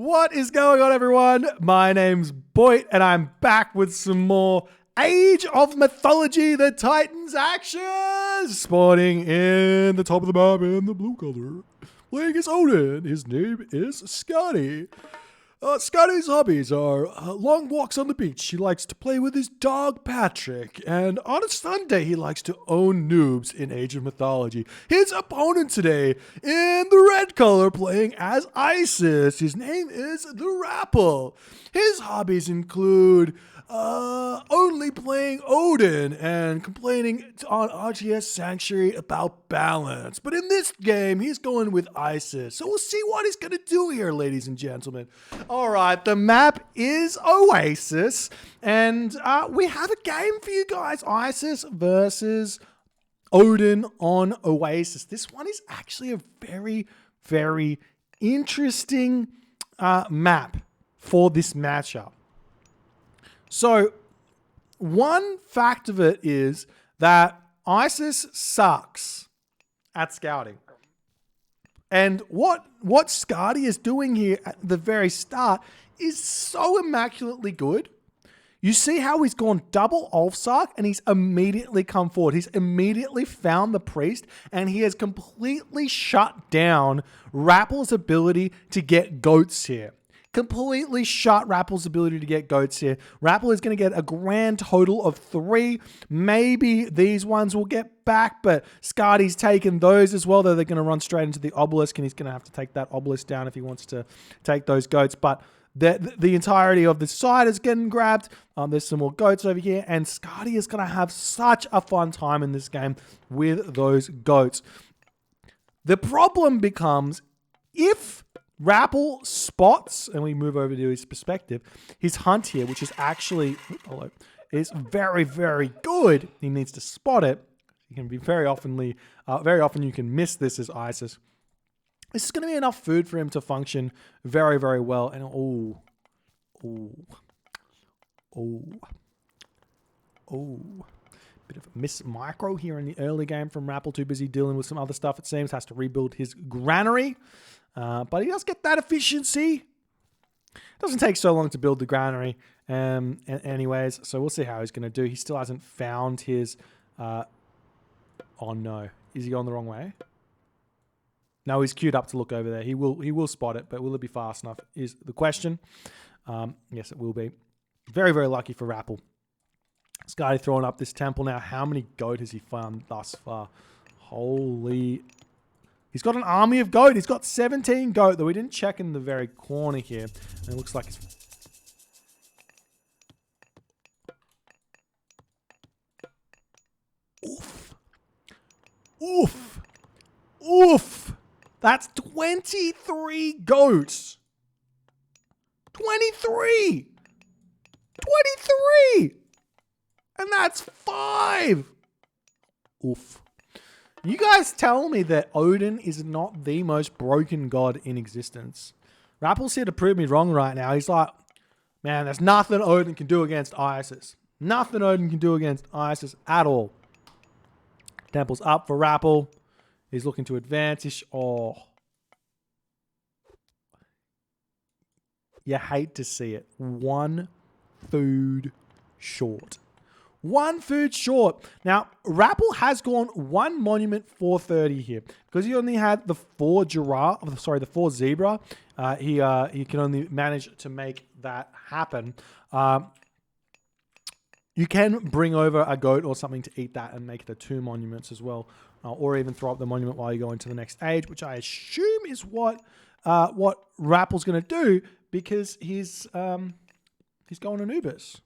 What is going on, everyone? My name's Boit, and I'm back with some more Age of Mythology, the Titans action! Spawning in the top of the map in the blue color. Playing as Odin. His name is Skady. Skady's hobbies are long walks on the beach. He likes to play with his dog Patrick. And on a Sunday, he likes to own noobs in Age of Mythology. His opponent today, in the red color, playing as Isis. His name is the Rapl. His hobbies include only playing Odin and complaining on RTS Sanctuary about balance. But in this game, he's going with Isis. So we'll see what he's going to do here, ladies and gentlemen. All right, the map is Oasis, and we have a game for you guys. Isis versus Odin on Oasis. This one is actually a very, very interesting map for this matchup. So, one fact of it is that Isis sucks at scouting. And what Skady is doing here at the very start is so immaculately good. You see how he's gone double Ulfsark and he's immediately come forward. He's immediately found the priest and he has completely shut down Rapl's ability to get goats here. Completely shut Rapl's ability to get goats here. Rapl is going to get a grand total of 3. Maybe these ones will get back, but Skady's taken those as well, though they're going to run straight into the obelisk, and he's going to have to take that obelisk down if he wants to take those goats. But the entirety of the side is getting grabbed. There's some more goats over here, and Skady is going to have such a fun time in this game with those goats. The problem becomes if Rapl spots, and we move over to his perspective, his hunt here, which is actually, is very, very good. He needs to spot it. You can be very often you can miss this as Isis. This is going to be enough food for him to function very, very well. And bit of a miss micro here in the early game from Rapl. Too busy dealing with some other stuff, it seems. Has to rebuild his granary. But he does get that efficiency. Doesn't take so long to build the granary anyways, so we'll see how he's going to do. He still hasn't found his... oh no. Is he going the wrong way? No, he's queued up to look over there. He will spot it, but will it be fast enough is the question. Yes, it will be. Very, very lucky for Rapl. Skady throwing up this temple now. How many goat has he found thus far? Holy... He's got an army of goat. He's got 17 goat, though we didn't check in the very corner here. And it looks like it's... Oof. Oof. Oof. That's 23 goats. 23. 23. And that's 5. Oof. You guys tell me that Odin is not the most broken god in existence. Rapl's here to prove me wrong right now. He's like, man, there's nothing Odin can do against Isis. Nothing Odin can do against Isis at all. Temple's up for Rapl. He's looking to advance. Oh. You hate to see it. 1 food short. 1 food short. Now, Rapl has gone 1 monument 430 here. Because he only had the 4 zebra, he can only manage to make that happen. You can bring over a goat or something to eat that and make it a 2 monuments as well. Or even throw up the monument while you go into the next age, which I assume is what Rapl's going to do, because he's going Anubis.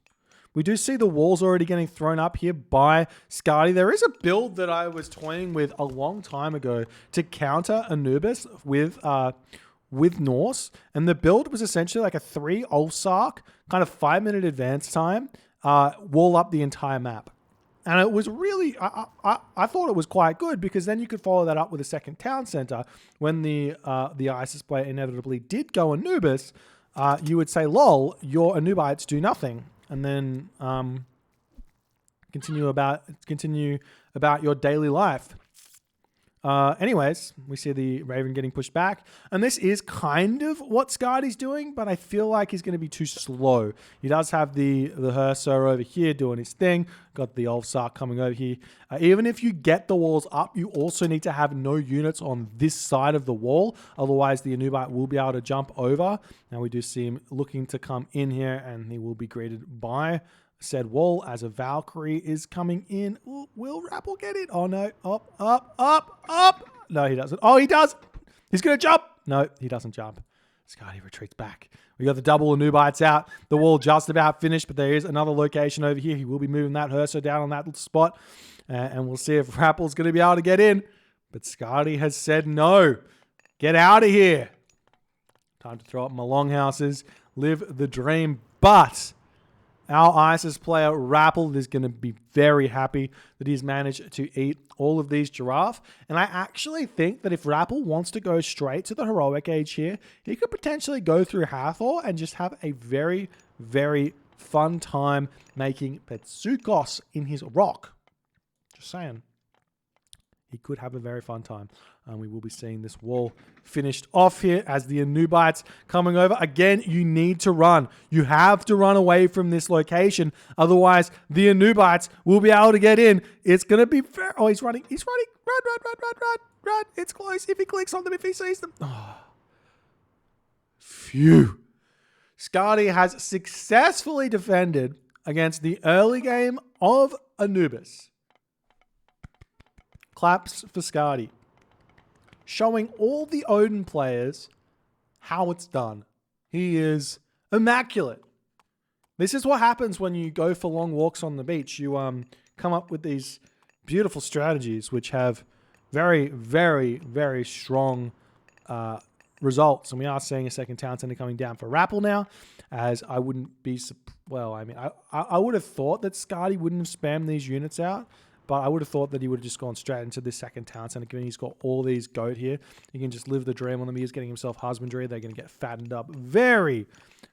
We do see the walls already getting thrown up here by Skady. There is a build that I was toying with a long time ago to counter Anubis with Norse. And the build was essentially like a 3 Ulfsark, kind of 5-minute advance time, wall up the entire map. And it was really, I thought it was quite good, because then you could follow that up with a second town center. When the Isis player inevitably did go Anubis, you would say, lol, your Anubites do nothing. And then continue about your daily life. Anyways, we see the Raven getting pushed back. And this is kind of what Skady's doing, but I feel like he's going to be too slow. He does have the Hursar over here doing his thing. Got the Ulfsar coming over here. Even if you get the walls up, you also need to have no units on this side of the wall. Otherwise, the Anubis will be able to jump over. Now we do see him looking to come in here, and he will be greeted by said wall as a Valkyrie is coming in. Ooh, will Rapl get it? Oh no. Up, up, up, up. No, he doesn't. Oh, he does. He's going to jump. No, he doesn't jump. Skady retreats back. We got the double Anubites out. The wall just about finished, but there is another location over here. He will be moving that Hursar down on that little spot. And we'll see if Rapl's going to be able to get in. But Skady has said no. Get out of here. Time to throw up my longhouses. Live the dream. But our Isis player, Rapl, is going to be very happy that he's managed to eat all of these giraffe. And I actually think that if Rapl wants to go straight to the heroic age here, he could potentially go through Hathor and just have a very, very fun time making Petsukos in his rock. Just saying. He could have a very fun time. We will be seeing this wall finished off here as the Anubites coming over. Again, you need to run. You have to run away from this location. Otherwise, the Anubites will be able to get in. It's going to be fair. Oh, he's running. He's running. Run, run, run, run, run, run. It's close. If he clicks on them, if he sees them. Oh. Phew. Skady has successfully defended against the early game of Anubis. Claps for Skady. Showing all the Odin players how it's done. He is immaculate. This is what happens when you go for long walks on the beach. You come up with these beautiful strategies which have very, very, very strong results. And we are seeing a second town center coming down for Rapl now, as I wouldn't be... Well, I mean, I would have thought that Skady wouldn't have spammed these units out. But I would have thought that he would have just gone straight into this second town center. Given he's got all these goat here, he can just live the dream on them. He's getting himself husbandry. They're going to get fattened up very,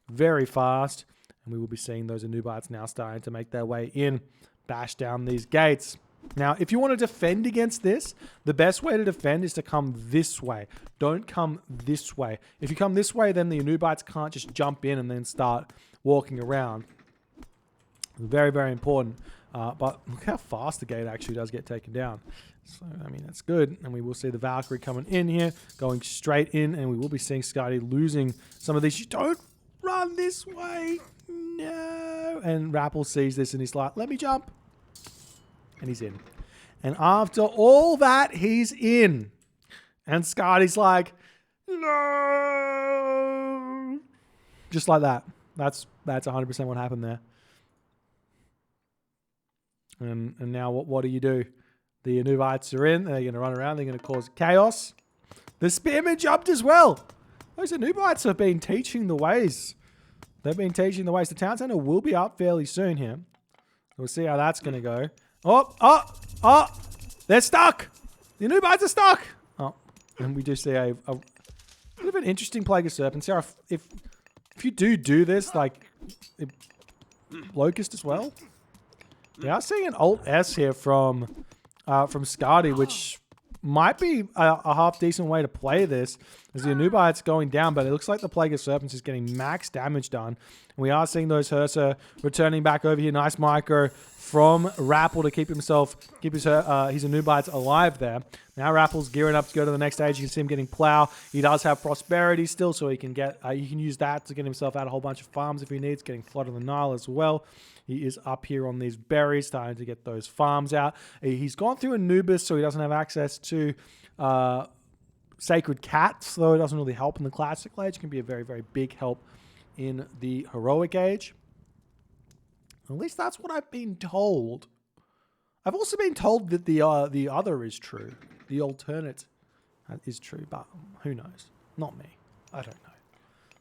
very fast. And we will be seeing those Anubites now starting to make their way in, bash down these gates. Now, if you want to defend against this, the best way to defend is to come this way. Don't come this way. If you come this way, then the Anubites can't just jump in and then start walking around. Very, very important. But look how fast the gate actually does get taken down. So, I mean, that's good. And we will see the Valkyrie coming in here, going straight in, and we will be seeing Skady losing some of these. You don't run this way. No. And Rapl sees this and he's like, let me jump. And he's in. And after all that, he's in. And Skady's like, no. Just like that. That's 100% what happened there. And now what do you do? The Anubites are in. They're going to run around. They're going to cause chaos. The spearman jumped as well. Those Anubites have been teaching the ways. They've been teaching the ways. The town center will be up fairly soon here. We'll see how that's going to go. Oh! They're stuck. The Anubites are stuck. Oh, and we do see a bit of an interesting plague of serpents here. If you do this, like Locust as well. We are seeing an Alt S here from Skady, which might be a half decent way to play this, as the Anubites going down, but it looks like the Plague of Serpents is getting max damage done. And we are seeing those Hursar returning back over here. Nice micro from Rapl to keep his Anubites alive there. Now Rapl's gearing up to go to the next stage. You can see him getting plow. He does have prosperity still, so he can get he can use that to get himself out a whole bunch of farms if he needs. Getting Flood of the Nile as well. He is up here on these berries, starting to get those farms out. He's gone through Anubis, so he doesn't have access to Sacred Cats, though it doesn't really help in the Classic Age. It can be a very, very big help in the Heroic Age. At least that's what I've been told. I've also been told that the other is true. The alternate is true, but who knows? Not me. I don't know.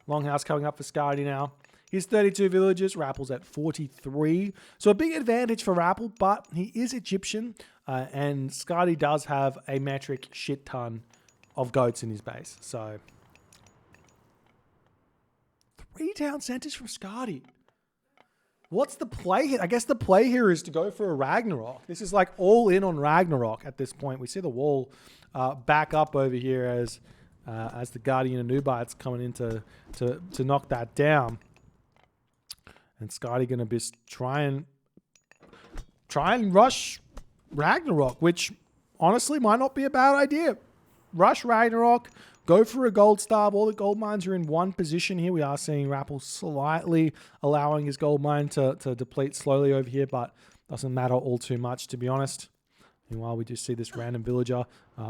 Longhouse coming up for Skady now. He's 32 villages. Rapl's at 43. So a big advantage for Rapl, but he is Egyptian, and Skady does have a metric shit ton of goats in his base. So 3 town centers from Skady. What's the play here? I guess the play here is to go for a Ragnarok. This is like all in on Ragnarok at this point. We see the wall back up over here as the Guardian Anubites coming in to knock that down. And Skady going to be try and rush Ragnarok, which honestly might not be a bad idea. Rush Ragnarok, go for a gold star. All the gold mines are in one position here. We are seeing Rapl slightly allowing his gold mine to deplete slowly over here, but doesn't matter all too much, to be honest. Meanwhile, we do see this random villager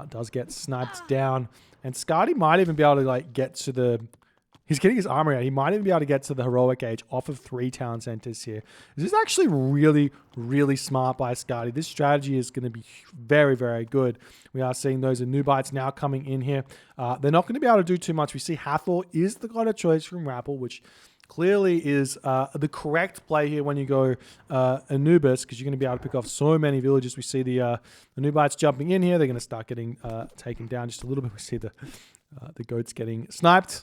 does get sniped down. And Skady might even be able to like get to the... He's getting his armor out. He might even be able to get to the heroic age off of 3 town centers here. This is actually really, really smart by Skady. This strategy is going to be very, very good. We are seeing those Anubites now coming in here. They're not going to be able to do too much. We see Hathor is the god of choice from Rapl, which clearly is the correct play here when you go Anubis, because you're going to be able to pick off so many villages. We see the Anubites jumping in here. They're going to start getting taken down just a little bit. We see the goats getting sniped.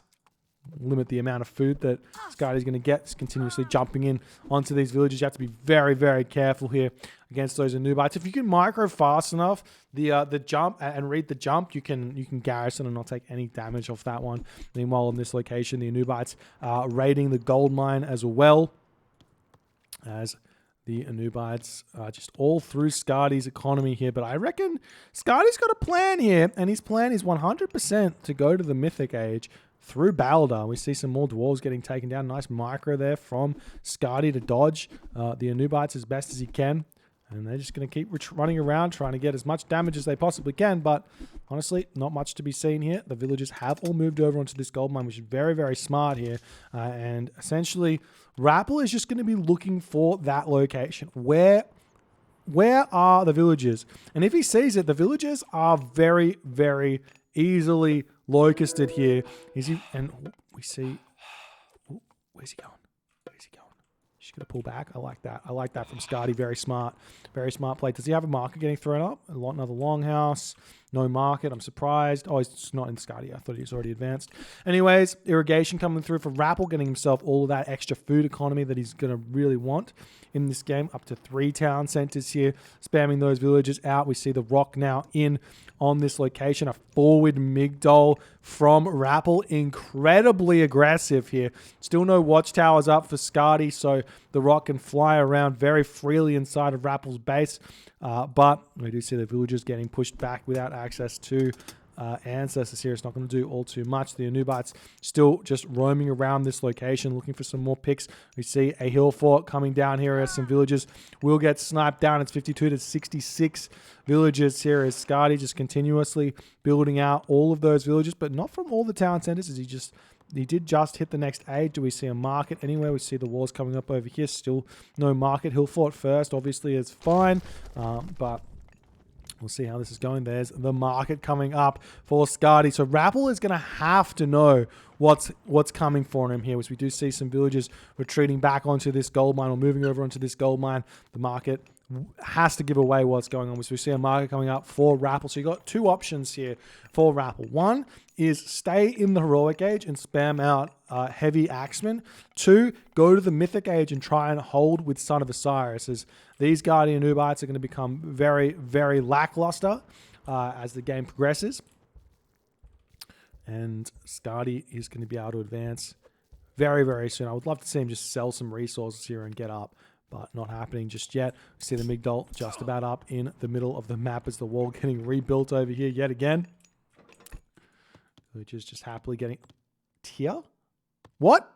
Limit the amount of food that Skady's going to get. It's continuously jumping in onto these villages. You have to be very, very careful here against those Anubites. If you can micro fast enough, the jump and read the jump, you can garrison and not take any damage off that one. Meanwhile, on this location, the Anubites raiding the gold mine as well, as the Anubites just all through Skady's economy here. But I reckon Skady's got a plan here, and his plan is 100% to go to the Mythic Age through Balder. We see some more dwarves getting taken down. Nice micro there from Skady to dodge the Anubites as best as he can. And they're just going to keep running around trying to get as much damage as they possibly can. But honestly, not much to be seen here. The villagers have all moved over onto this gold mine, which is very, very smart here. And essentially, Rapl is just going to be looking for that location. Where are the villagers? And if he sees it, the villagers are very, very easily locusted here. And we see... Ooh, where's he going? Where's he going? She's going to pull back. I like that. I like that from Skady. Very smart. Very smart play. Does he have a marker getting thrown up? Another longhouse. No market. I'm surprised. Oh, he's not in Skady. I thought he was already advanced. Anyways, irrigation coming through for Rapl, getting himself all of that extra food economy that he's going to really want in this game. Up to 3 town centers here. Spamming those villagers out. We see the rock now in on this location. A forward Migdol from Rapl. Incredibly aggressive here. Still no watchtowers up for Skady, so the rock can fly around very freely inside of Rappel's base. But we do see the villagers getting pushed back without access to ancestors here. It's not going to do all too much. The Anubites still just roaming around this location looking for some more picks. We see a hill fort coming down here as some villagers will get sniped down. It's 52 to 66 villagers here as Skady just continuously building out all of those villages, but not from all the town centers, as he did just hit the next age. Do we see a market anywhere? We see the walls coming up over here. Still no market. Hill fort first obviously is fine, but we'll see how this is going. There's the market coming up for Skady. So Rapl is going to have to know what's coming for him here. As we do see some villagers retreating back onto this gold mine or moving over onto this gold mine. The market has to give away what's going on. So we see a market coming up for Rapl. So you got 2 options here for Rapl. One is stay in the heroic age and spam out heavy axemen. 2, go to the mythic age and try and hold with Son of Osiris, as these Guardian Anubites are going to become very, very lackluster as the game progresses. And Skady is going to be able to advance very, very soon. I would love to see him just sell some resources here and get up, but not happening just yet. We see the Migdol just about up in the middle of the map as the wall getting rebuilt over here yet again. Which is just happily getting... Tier? What?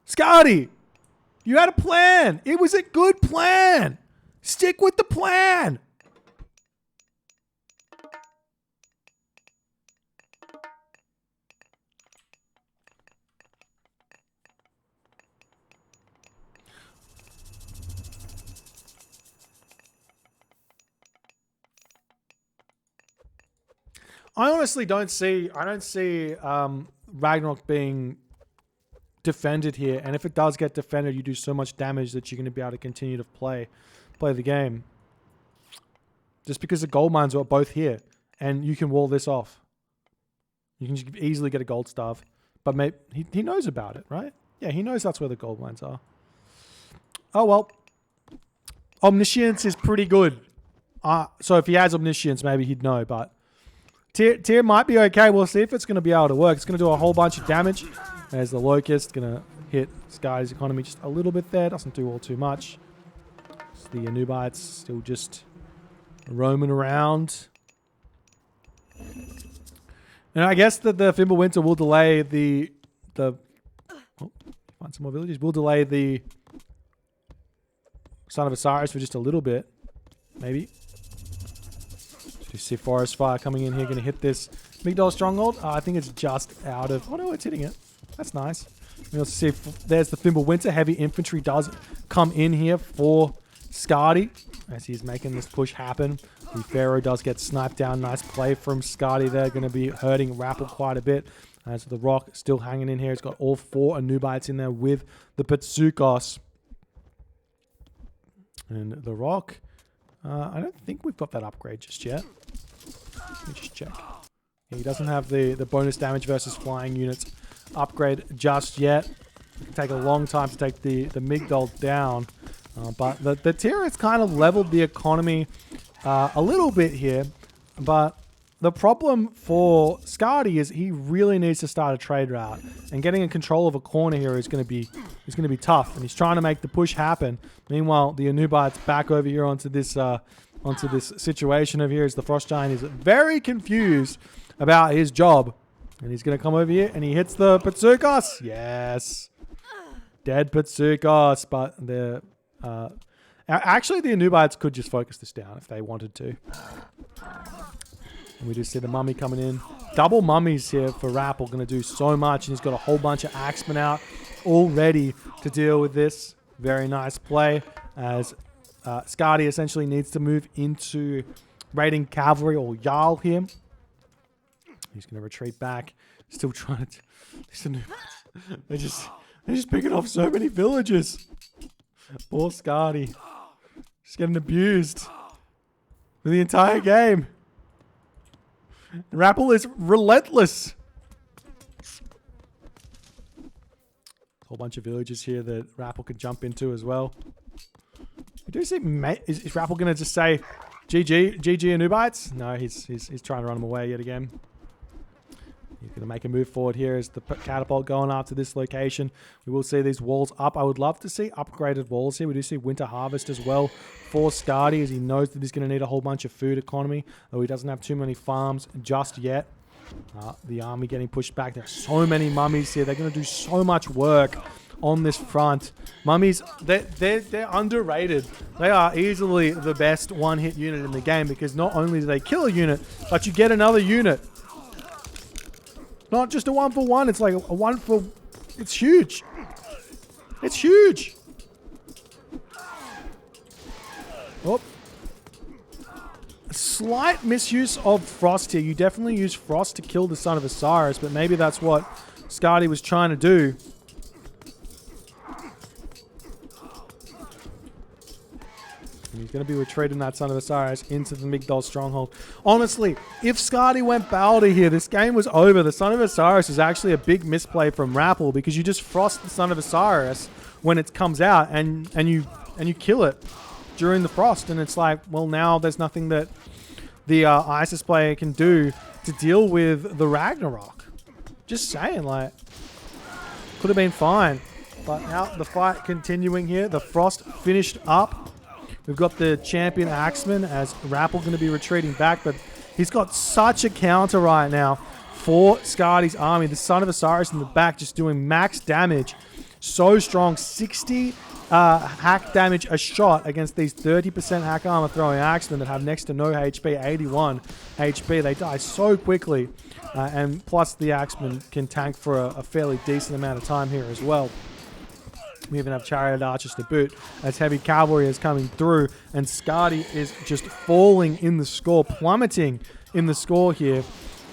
Skady! You had a plan! It was a good plan! Stick with the plan! I honestly don't see Ragnarok being defended here, and if it does get defended, you do so much damage that you're going to be able to continue to play the game. Just because the gold mines are both here, and you can wall this off. You can just easily get a gold staff, but maybe he knows about it, right? Yeah, he knows that's where the gold mines are. Oh, well. Omniscience is pretty good. So if he has Omniscience, maybe he'd know, but Tyr might be okay. We'll see if it's going to be able to work. It's going to do a whole bunch of damage. There's the Locust. Going to hit Skady's economy just a little bit there. Doesn't do all too much. So the Anubites still just roaming around. And I guess that the Fimbulwinter will delay find some more villages. We'll delay the Son of Osiris for just a little bit. Maybe. You see Forest Fire coming in here, going to hit this Migdol Stronghold. I think it's just out of... Oh no, it's hitting it. That's nice. We also see if there's the Fimbulwinter. Heavy infantry does come in here for Skady as he's making this push happen. The Pharaoh does get sniped down. Nice play from Skady there. Going to be hurting Rapl quite a bit. As the Rock still hanging in here. It's got all 4 Anubites in there with the Pitsukos. And the Rock... I don't think we've got that upgrade just yet. Let me just check. Yeah, he doesn't have the bonus damage versus flying units upgrade just yet. It can take a long time to take the Migdol down. But the Tyr has kind of leveled the economy a little bit here. But the problem for Skady is he really needs to start a trade route. And getting in control of a corner here is going to be tough. And he's trying to make the push happen. Meanwhile, the Anubites back over here onto this situation over here as the Frost Giant is very confused about his job. And he's going to come over here and he hits the Pitsukos. Yes. Dead Pitsukos. But the actually the Anubites could just focus this down if they wanted to. And we just see the mummy coming in. Double mummies here for Rapl. Going to do so much. And he's got a whole bunch of axemen out all ready to deal with this. Very nice play as Skady essentially needs to move into raiding cavalry or Jarl here. He's going to retreat back. Still trying to... They're just picking off so many villages. Poor Skady. Just getting abused for the entire game. Rapl is relentless. Whole bunch of villages here that Rapl could jump into as well. We do see, is Rapl going to just say, GG Anubites? No, he's trying to run them away yet again. He's going to make a move forward here as the catapult going after this location. We will see these walls up. I would love to see upgraded walls here. We do see Winter Harvest as well for Skady as he knows that he's going to need a whole bunch of food economy, though he doesn't have too many farms just yet. The army getting pushed back. There are so many mummies here. They're going to do so much work on this front. Mummies, they're underrated. They are easily the best one-hit unit in the game because not only do they kill a unit, but you get another unit. Not just a 1-for-1. It's like a 1-for... It's huge. It's huge. Oh. Slight misuse of Frost here. You definitely use Frost to kill the Son of Osiris, but maybe that's what Skady was trying to do. And he's going to be retreating that Son of Osiris into the Migdol Stronghold. Honestly, if Skady went Balder here, this game was over. The Son of Osiris is actually a big misplay from Rapl because you just frost the Son of Osiris when it comes out and you kill it during the frost. And it's like, well, now there's nothing that the Isis player can do to deal with the Ragnarok. Just saying, like, could have been fine. But now the fight continuing here. The frost finished up. We've got the champion Axeman as Rapl going to be retreating back, but he's got such a counter right now for Skady's army. The Son of Osiris in the back just doing max damage. So strong. 60 hack damage a shot against these 30% hack armor throwing Axemen that have next to no HP, 81 HP. They die so quickly. And plus the Axemen can tank for a fairly decent amount of time here as well. We even have Chariot Archers to boot as heavy cavalry is coming through, and Skady is just falling in the score, plummeting in the score here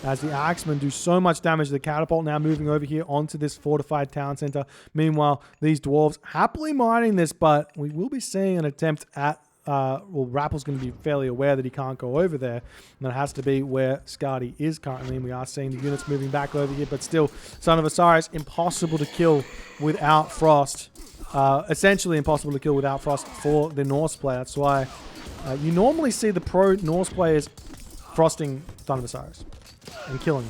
as the Axemen do so much damage. The catapult now moving over here onto this fortified town center. Meanwhile, these dwarves happily mining this, but we will be seeing an attempt at well, Rappl's going to be fairly aware that he can't go over there. And that has to be where Skady is currently. And we are seeing the units moving back over here. But still, Son of Osiris, impossible to kill without Frost. essentially impossible to kill without Frost for the Norse player. That's why you normally see the pro Norse players frosting Son of Osiris and killing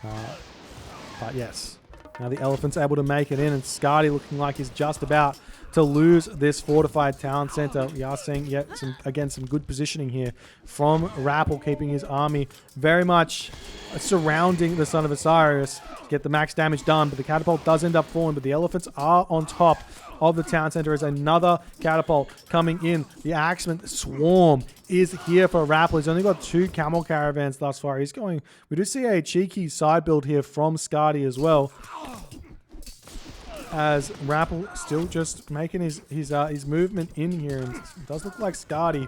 him. But yes, now the Elephant's able to make it in, and Skady looking like he's just about to lose this fortified town center. We are seeing yet some good positioning here from Rapl, keeping his army very much surrounding the Son of Osiris. Get the max damage done, but the catapult does end up falling, but the Elephants are on top of the town center as another catapult coming in. The Axeman Swarm is here for Rapl. He's only got 2 camel caravans thus far. He's going... We do see a cheeky side build here from Skady as well, as Rapl still just making his movement in here. And it does look like Skady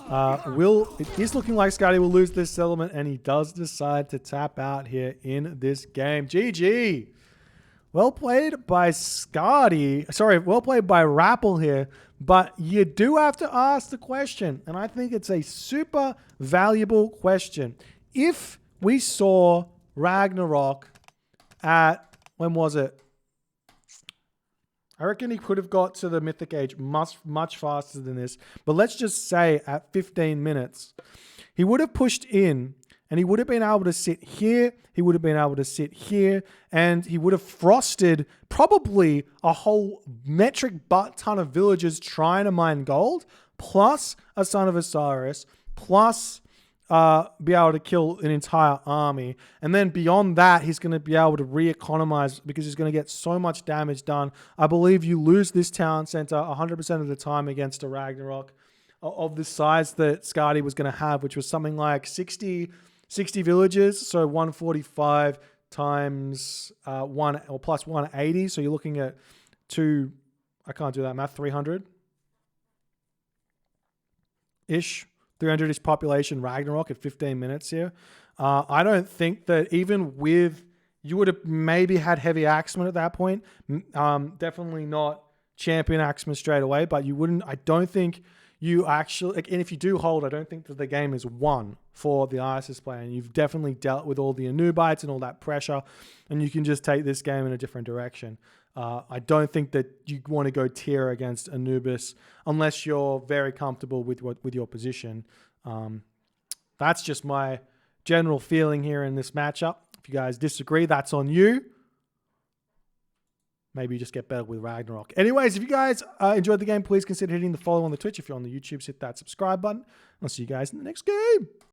it is looking like Skady will lose this settlement, and he does decide to tap out here in this game. GG. Well played by Skady. Sorry, well played by Rapl here. But you do have to ask the question, and I think it's a super valuable question. If we saw Ragnarok at, when was it? I reckon he could have got to the Mythic Age much faster than this. But let's just say at 15 minutes, he would have pushed in, and he would have been able to sit here. He would have been able to sit here, and he would have frosted probably a whole metric butt ton of villagers trying to mine gold, plus a Son of Osiris, plus be able to kill an entire army. And then beyond that, he's going to be able to re-economize because he's going to get so much damage done. I believe you lose this town center 100% of the time against a Ragnarok of the size that Skady was going to have, which was something like 60 villages. So 145 times 1 or plus 180. So you're looking at I can't do that math, 300-ish. 300-ish population Ragnarok at 15 minutes here. I don't think that even with... You would have maybe had heavy Axeman at that point. Definitely not champion Axeman straight away, but you wouldn't... I don't think you actually... And if you do hold, I don't think that the game is won for the Osiris player. And you've definitely dealt with all the Anubites and all that pressure, and you can just take this game in a different direction. I don't think that you want to go tier against Anubis unless you're very comfortable with your position. That's just my general feeling here in this matchup. If you guys disagree, that's on you. Maybe you just get better with Ragnarok. Anyways, if you guys enjoyed the game, please consider hitting the follow on the Twitch. If you're on the YouTube, hit that subscribe button. I'll see you guys in the next game.